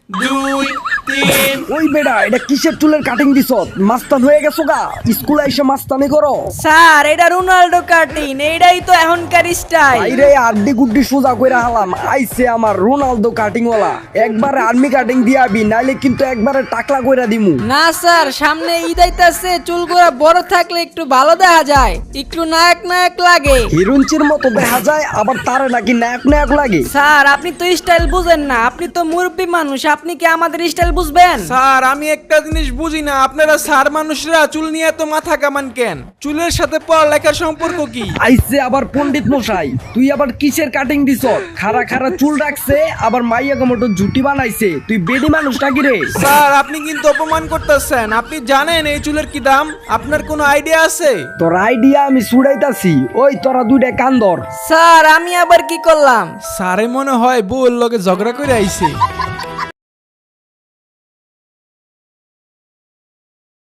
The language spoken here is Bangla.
দুই তিন। ওই বেটা এটা কিসের চুলের কাটিং দিছ? মাস্তান হয়ে গেছো গা? স্কুলে এসে মাস্তানি করো? স্যার এটা রোনাল্ডো কাটিং, এইটাই তো এখনকার স্টাইল। আইরে আড্ডি গুড্ডি সোজা কইরা হালাম আইছে আমার রোনালদো কাটিং ওয়ালা। একবারে আর্মি কাটিং দিয়াবি, নাইলে কিন্তু একবারে টাকলা কইরা দিমু। না স্যার, সামনে ঈদ আইতাছে, চুলগুলো বড় থাকলে একটু ভালো দেখা যায়, একটু নায়ক নায়ক লাগে। হিরুঞ্চির মতো দেখা যায়, আবার তারে নাকি নায়ক নায়ক লাগে। স্যার আপনি তো স্টাইল বুঝেন না, আপনি তো মুরব্বী মানুষ, আপনি কি আমাদের স্টাইল বুঝবেন? স্যার আমি একটা জিনিস বুঝি না, আপনারা স্যার মানুষরা চুল নিয়ে তো মাথা কামান কেন? চুলের সাথে পড়ালেখার সম্পর্ক কি? আইছে আবার পণ্ডিত মশাই, তুই আবার কিসের কাটিং দিছ? খাড়া খাড়া চুল রাখছে, আবার মাইয়া গমটো জুটি বানাইছে। তুই বেডি মানুষ নাকি রে? স্যার আপনি কিন্তু অপমান করতেছেন। আপনি জানেন এই চুলের কি দাম? আপনার কোনো আইডিয়া আছে? তোর আইডিয়া আমি ছুড়াইতাছি, ওই তোরা দুইটা কান্দর। স্যার আমি আবার কি করলাম? স্যারে মনে হয় বউর লগে ঝগড়া করে আইছে।